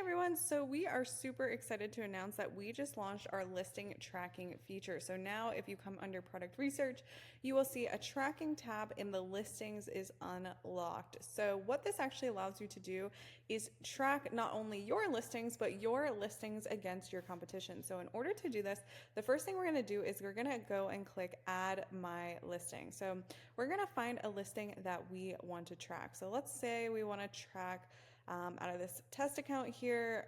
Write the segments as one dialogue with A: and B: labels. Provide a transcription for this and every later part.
A: everyone, so we are super excited to announce that we just launched our listing tracking feature. So now if you come under product research, you will see a tracking tab in the listings is unlocked. So what this actually allows you to do is track not only your listings, but your listings against your competition. So in order to do this, the first thing we're gonna do is we're gonna go and click add my listing. So we're gonna find a listing that we want to track. So let's say we wanna track out of this test account here,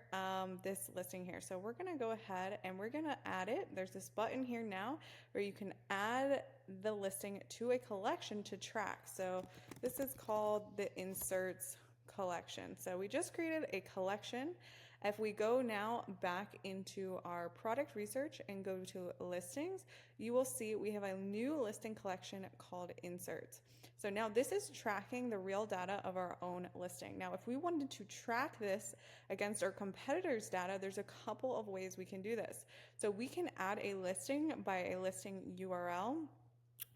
A: this listing here. So we're gonna go ahead and we're gonna add it. There's this button here now where you can add the listing to a collection to track. So this is called the inserts collection. So we just created a collection. If we go now back into our product research and go to listings, you will see we have a new listing collection called inserts. So now this is tracking the real data of our own listing. Now, if we wanted to track this against our competitors' data, there's a couple of ways we can do this. So we can add a listing by a listing URL,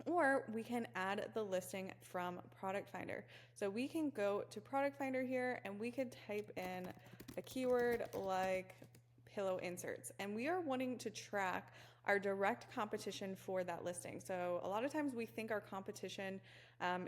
A: or we can add the listing from Product Finder. So we can go to Product Finder here and we could type in a keyword like pillow inserts, and we are wanting to track our direct competition for that listing. So a lot of times we think our competition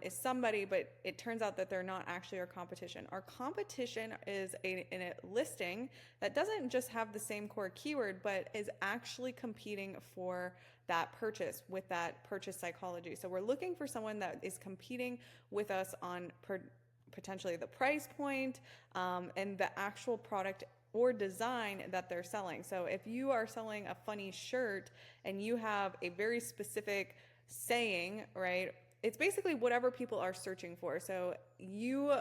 A: is somebody, but it turns out that they're not actually our competition. Our competition is a listing that doesn't just have the same core keyword, but is actually competing for that purchase with that purchase psychology. So we're looking for someone that is competing with us on potentially the price point and the actual product or design that they're selling. So if you are selling a funny shirt and you have a very specific saying, right? It's basically whatever people are searching for. So you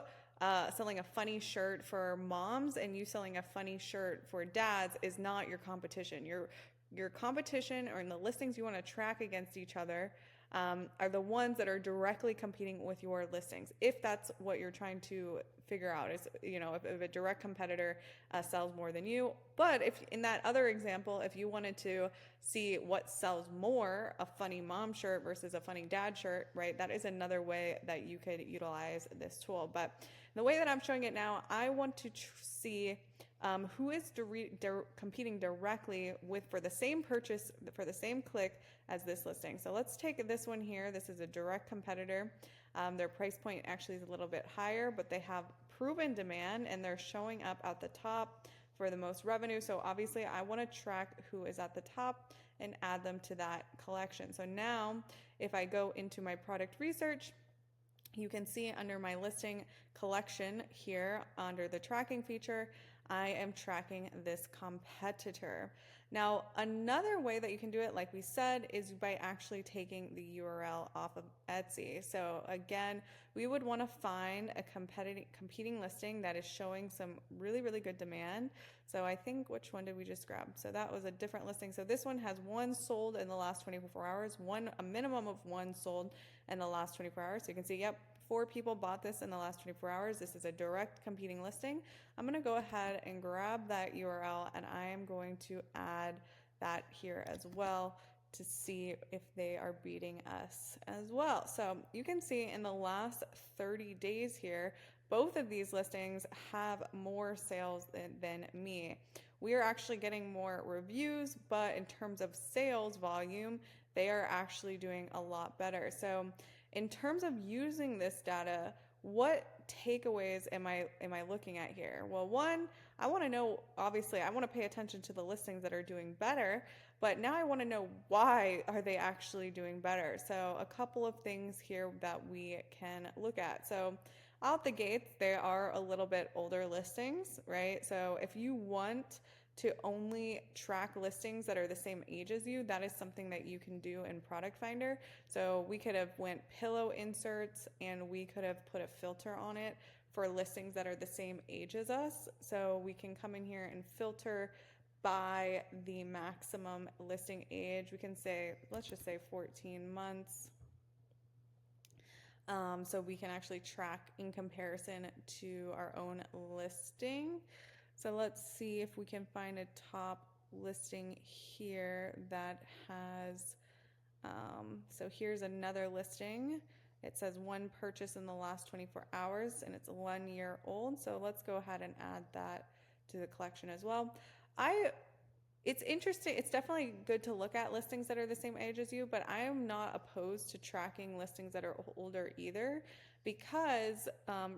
A: selling a funny shirt for moms and you selling a funny shirt for dads is not your competition. Your competition, or in the listings you want to track against each other, are the ones that are directly competing with your listings. If that's what you're trying to figure out, is, you know, if a direct competitor sells more than you. But if in that other example, if you wanted to see what sells more, a funny mom shirt versus a funny dad shirt, right? That is another way that you could utilize this tool. But the way that I'm showing it now, I want to see who is competing directly with for the same purchase, for the same click as this listing. So let's take this one here. This is a direct competitor. Their price point actually is a little bit higher, but they have proven demand and they're showing up at the top for the most revenue. So obviously I want to track who is at the top and add them to that collection. So now if I go into my product research, you can see under my listing collection here under the tracking feature, I am tracking this competitor. Now, another way that you can do it, like we said, is by actually taking the URL off of Etsy. So again, we would want to find a competing listing that is showing some really, really good demand. So I think, which one did we just grab? So that was a different listing. So this one has one sold in the last 24 hours, a minimum of one sold in the last 24 hours. So you can see, yep, 4 people bought this in the last 24 hours. This is a direct competing listing. I'm going to go ahead and grab that URL and I am going to add that here as well to see if they are beating us as well. So you can see in the last 30 days here, both of these listings have more sales than me. We are actually getting more reviews, but in terms of sales volume, they are actually doing a lot better. So in terms of using this data, what takeaways am I looking at here? Well, one, I want to know, obviously, I want to pay attention to the listings that are doing better, but now I want to know why are they actually doing better. So a couple of things here that we can look at. So out the gates, they are a little bit older listings, right? So if you want to only track listings that are the same age as you, that is something that you can do in Product Finder. So we could have went pillow inserts and we could have put a filter on it for listings that are the same age as us. So we can come in here and filter by the maximum listing age. We can say, let's just say 14 months. So we can actually track in comparison to our own listing. So let's see if we can find a top listing here that has, so here's another listing. It says one purchase in the last 24 hours and it's 1 year old. So let's go ahead and add that to the collection as well. I it's interesting. It's definitely good to look at listings that are the same age as you, but I am not opposed to tracking listings that are older either, because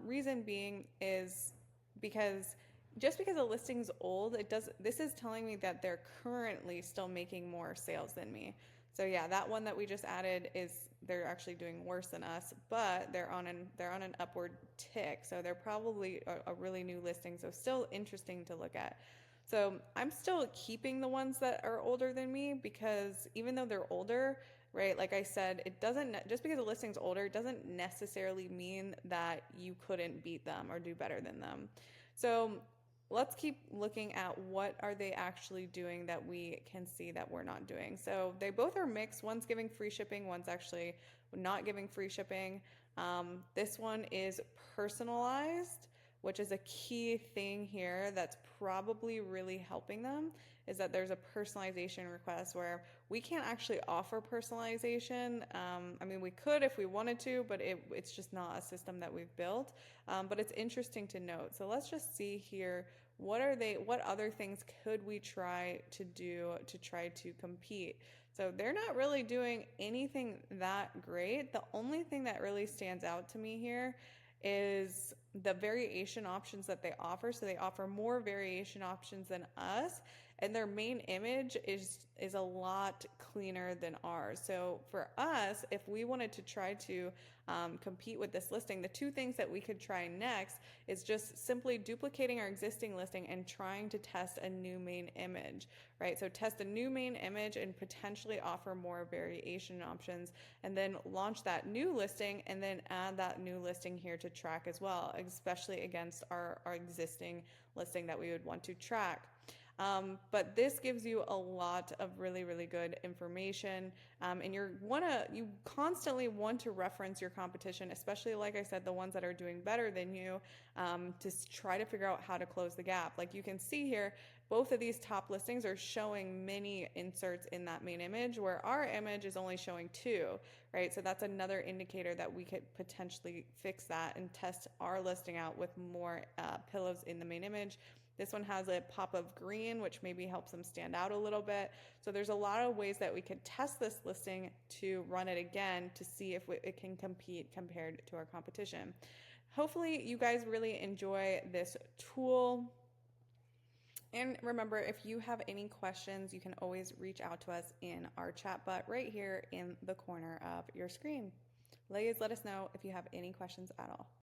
A: reason being is because just because a listing's old, it does. This is telling me that they're currently still making more sales than me. So yeah, that one that we just added is they're actually doing worse than us, but they're on an upward tick. So they're probably a really new listing. So still interesting to look at. So I'm still keeping the ones that are older than me, because even though they're older, right, like I said, it doesn't, just because a listing's older, it doesn't necessarily mean that you couldn't beat them or do better than them. So let's keep looking at what are they actually doing that we can see that we're not doing. So they both are mixed. One's giving free shipping, one's actually not giving free shipping. This one is personalized, which is a key thing here that's probably really helping them, is that there's a personalization request where we can't actually offer personalization. I mean, we could if we wanted to, but it's just not a system that we've built. But it's interesting to note. So let's just see here. What other things could we try to do to try to compete? So they're not really doing anything that great. The only thing that really stands out to me here is the variation options that they offer. So they offer more variation options than us, and their main image is a lot cleaner than ours. So for us, if we wanted to try to compete with this listing, the two things that we could try next is just simply duplicating our existing listing and trying to test a new main image, right? So test a new main image and potentially offer more variation options, and then launch that new listing, and then add that new listing here to track as well, especially against our existing listing that we would want to track. But this gives you a lot of really, really good information. And you constantly want to reference your competition, especially, like I said, the ones that are doing better than you, to try to figure out how to close the gap. Like you can see here, both of these top listings are showing many inserts in that main image, where our image is only showing two, right? So that's another indicator that we could potentially fix that and test our listing out with more pillows in the main image. This one has a pop of green, which maybe helps them stand out a little bit. So there's a lot of ways that we could test this listing to run it again to see if it can compete compared to our competition. Hopefully you guys really enjoy this tool. And remember, if you have any questions, you can always reach out to us in our chat bot right here in the corner of your screen. Please let us know if you have any questions at all.